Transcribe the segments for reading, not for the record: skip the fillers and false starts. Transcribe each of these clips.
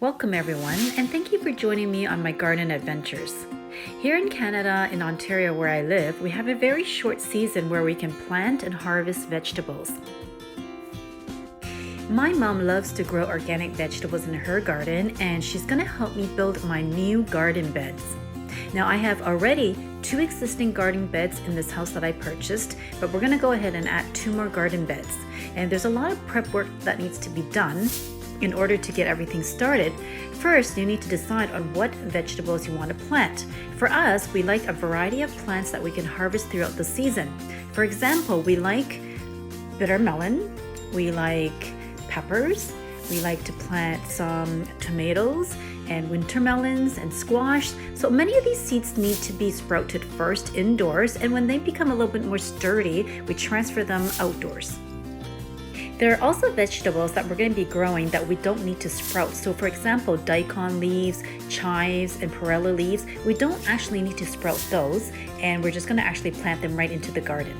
Welcome everyone, and thank you for joining me on my garden adventures. Here in Canada, in Ontario where I live, we have a very short season where we can plant and harvest vegetables. My mom loves to grow organic vegetables in her garden, and she's going to help me build my new garden beds. Now I have already 2 existing garden beds in this house that I purchased, but we're going to go ahead and add 2 more garden beds. And there's a lot of prep work that needs to be done in order to get everything started. First, you need to decide on what vegetables you want to plant. For us, we like a variety of plants that we can harvest throughout the season. For example, we like bitter melon, we like peppers, we like to plant some tomatoes and winter melons and squash. So many of these seeds need to be sprouted first indoors, and when they become a little bit more sturdy, we transfer them outdoors. There are also vegetables that we're going to be growing that we don't need to sprout. So for example, daikon leaves, chives, and perilla leaves, we don't actually need to sprout those, and we're just going to actually plant them right into the garden.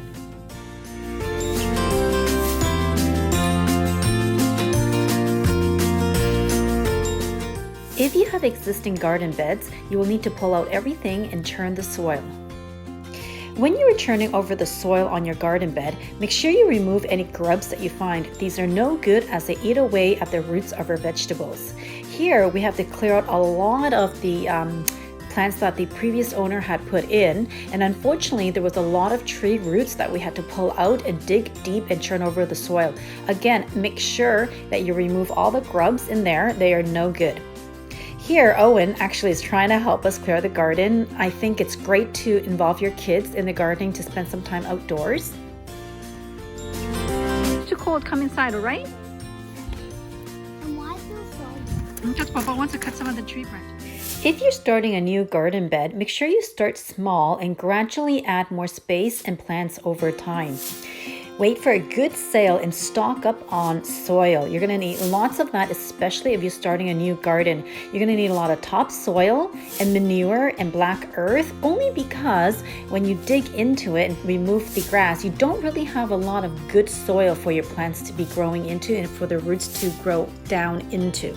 If you have existing garden beds, you will need to pull out everything and churn the soil. When you are churning over the soil on your garden bed, make sure you remove any grubs that you find. These are no good as they eat away at the roots of our vegetables. Here we have to clear out a lot of the plants that the previous owner had put in, and unfortunately there was a lot of tree roots that we had to pull out and dig deep and churn over the soil. Again, make sure that you remove all the grubs in there. They are no good. Here, Owen actually is trying to help us clear the garden. I think it's great to involve your kids in the gardening to spend some time outdoors. It's too cold, come inside, all right? And why is it so? Because Papa wants to cut some of the tree branches. If you're starting a new garden bed, make sure you start small and gradually add more space and plants over time. Wait for a good sale and stock up on soil. You're going to need lots of that, especially if you're starting a new garden. You're going to need a lot of topsoil and manure and black earth, only because when you dig into it and remove the grass, you don't really have a lot of good soil for your plants to be growing into and for the roots to grow down into.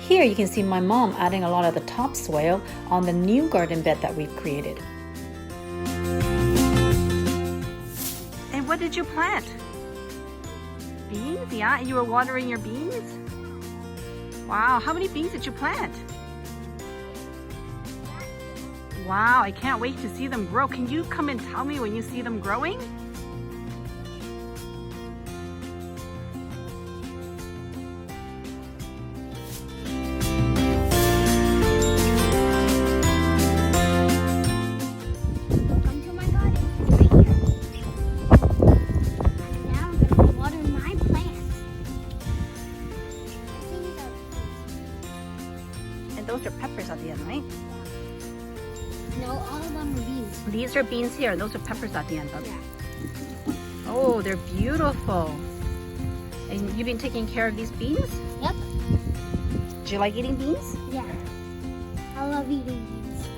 Here you can see my mom adding a lot of the topsoil on the new garden bed that we've created. What did you plant? Beans? Yeah, you were watering your beans? Wow, how many beans did you plant? Wow, I can't wait to see them grow. Can you come and tell me when you see them growing? Those are peppers at the end, right? No, all of them are beans. These are beans here. Those are peppers at the end. Yeah. Oh, they're beautiful. And you've been taking care of these beans? Yep. Do you like eating beans? Yeah. I love eating beans.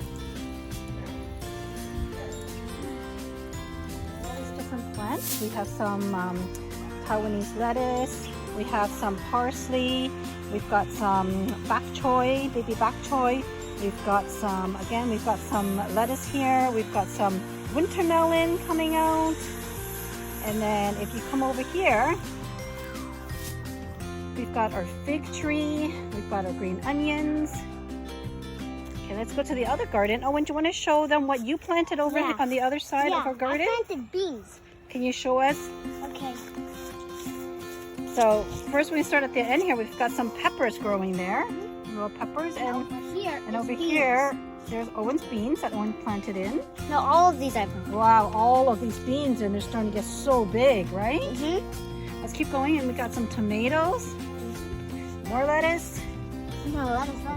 All these different plants. We have some Taiwanese lettuce. We have some parsley. We've got some bok choy, baby bok choy. We've got some, again, we've got some lettuce here. We've got some winter melon coming out. And then if you come over here, we've got our fig tree. We've got our green onions. Okay, let's go to the other garden. Oh, and do you want to show them what you planted over on the other side of our garden? I planted beans. Can you show us? Okay. So first we start at the end here. We've got some peppers growing there, little peppers, and over here there's Owen's beans that Owen planted in. No, all of these I planted. Wow, all of these beans, and they're starting to get so big, right? Mm-hmm. Let's keep going, and we got some tomatoes, more lettuce,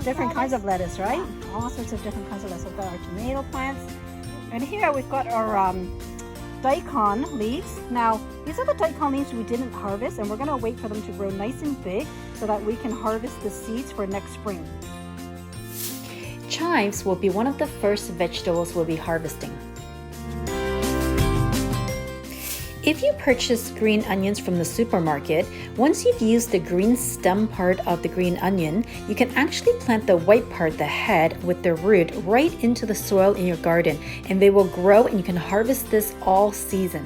different kinds of lettuce, right? All sorts of different kinds of lettuce. We've got our tomato plants, and here we've got our daikon leaves. Now, these are the daikon leaves we didn't harvest, and we're going to wait for them to grow nice and big so that we can harvest the seeds for next spring. Chives will be one of the first vegetables we'll be harvesting. If you purchase green onions from the supermarket, once you've used the green stem part of the green onion, you can actually plant the white part, the head, with the root right into the soil in your garden, and they will grow and you can harvest this all season.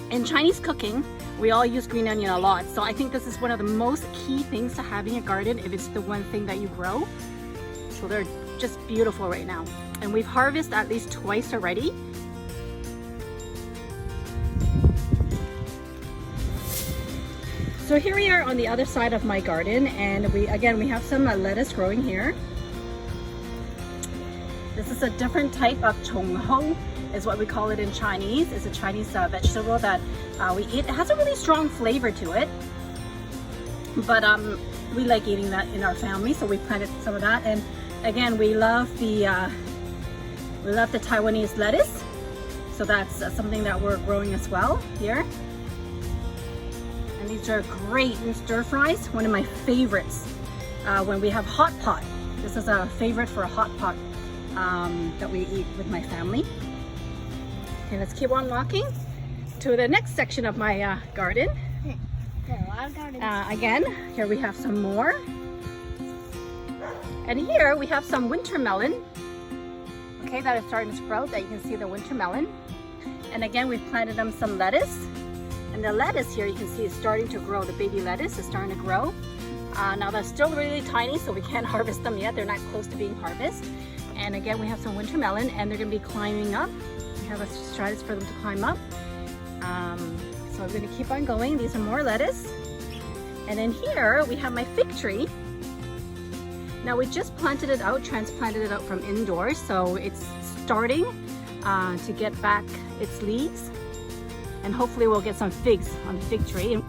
In Chinese cooking, we all use green onion a lot, so I think this is one of the most key things to have in your garden if it's the one thing that you grow. So they're just beautiful right now. And we've harvested at least twice already. So here we are on the other side of my garden, and we have some lettuce growing here. This is a different type of chonghou, is what we call it in Chinese. It's a Chinese vegetable that we eat. It has a really strong flavor to it, but we like eating that in our family, so we planted some of that. And again, we love the Taiwanese lettuce, so that's something that we're growing as well here. And these are great in stir fries, one of my favorites when we have hot pot. This is a favorite for a hot pot that we eat with my family. Okay, let's keep on walking to the next section of my garden. There are a lot of gardens. Again, here we have some more. And here we have some winter melon, okay, that is starting to sprout, that you can see the winter melon. And again, we've planted them some lettuce. And the lettuce here, you can see, is starting to grow. The baby lettuce is starting to grow. Now they're still really tiny, so we can't harvest them yet. They're not close to being harvested. And again, we have some winter melon, and they're going to be climbing up. We have a stratus for them to climb up. So I'm going to keep on going. These are more lettuce. And then here we have my fig tree. Now we just planted it out, transplanted it out from indoors, so it's starting to get back its leaves. And hopefully we'll get some figs on the fig tree.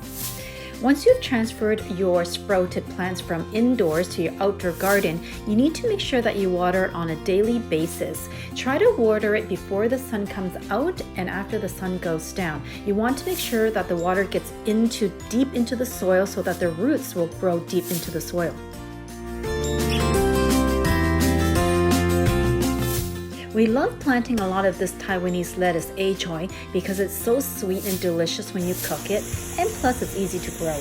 Once you've transferred your sprouted plants from indoors to your outdoor garden, you need to make sure that you water it on a daily basis. Try to water it before the sun comes out and after the sun goes down. You want to make sure that the water gets deep into the soil so that the roots will grow deep into the soil. We love planting a lot of this Taiwanese lettuce, choy, because it's so sweet and delicious when you cook it, and plus it's easy to grow.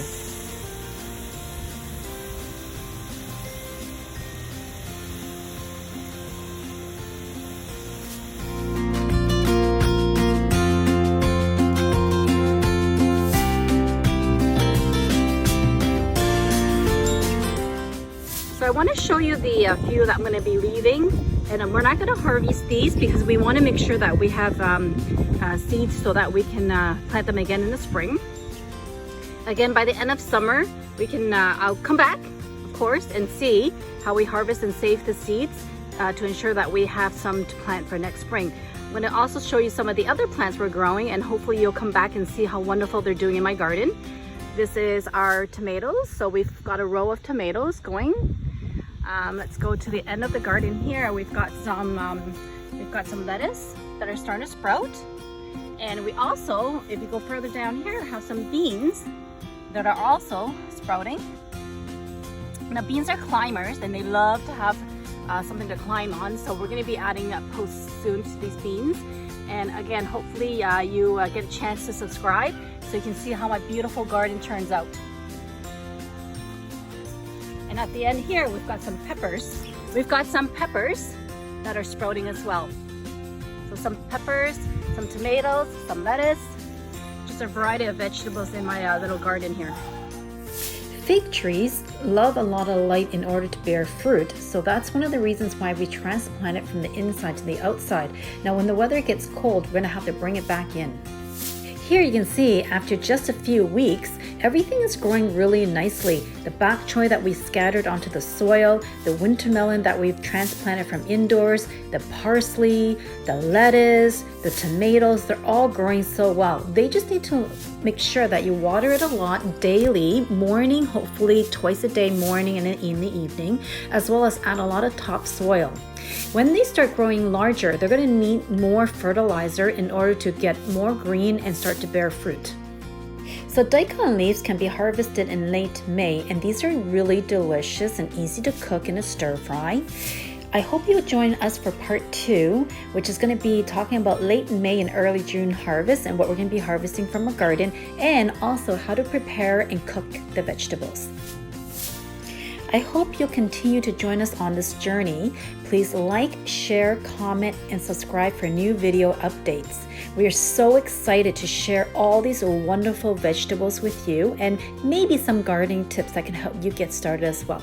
So I want to show you the few that I'm going to be leaving. And we're not going to harvest these because we want to make sure that we have seeds so that we can plant them again in the spring. Again, by the end of summer, we can I'll come back, of course, and see how we harvest and save the seeds to ensure that we have some to plant for next spring. I'm going to also show you some of the other plants we're growing, and hopefully you'll come back and see how wonderful they're doing in my garden. This is our tomatoes. So we've got a row of tomatoes going. Let's go to the end of the garden here. We've got some lettuce that are starting to sprout, and we also, if you go further down here, have some beans that are also sprouting. Now beans are climbers, and they love to have something to climb on. So we're going to be adding posts soon to these beans. And again, hopefully you get a chance to subscribe so you can see how my beautiful garden turns out. And at the end here, we've got some peppers. We've got some peppers that are sprouting as well. So some peppers, some tomatoes, some lettuce, just a variety of vegetables in my little garden here. Fig trees love a lot of light in order to bear fruit, so that's one of the reasons why we transplant it from the inside to the outside. Now when the weather gets cold, we're going to have to bring it back in. Here you can see, after just a few weeks, everything is growing really nicely. The bok choy that we scattered onto the soil, the winter melon that we've transplanted from indoors, the parsley, the lettuce, the tomatoes, they're all growing so well. They just need to make sure that you water it a lot daily, morning, hopefully twice a day, morning and in the evening, as well as add a lot of topsoil. When they start growing larger, they're going to need more fertilizer in order to get more green and start to bear fruit. So daikon leaves can be harvested in late May, and these are really delicious and easy to cook in a stir fry. I hope you'll join us for part 2, which is going to be talking about late May and early June harvest and what we're going to be harvesting from our garden, and also how to prepare and cook the vegetables. I hope you'll continue to join us on this journey. Please like, share, comment, and subscribe for new video updates. We are so excited to share all these wonderful vegetables with you and maybe some gardening tips that can help you get started as well.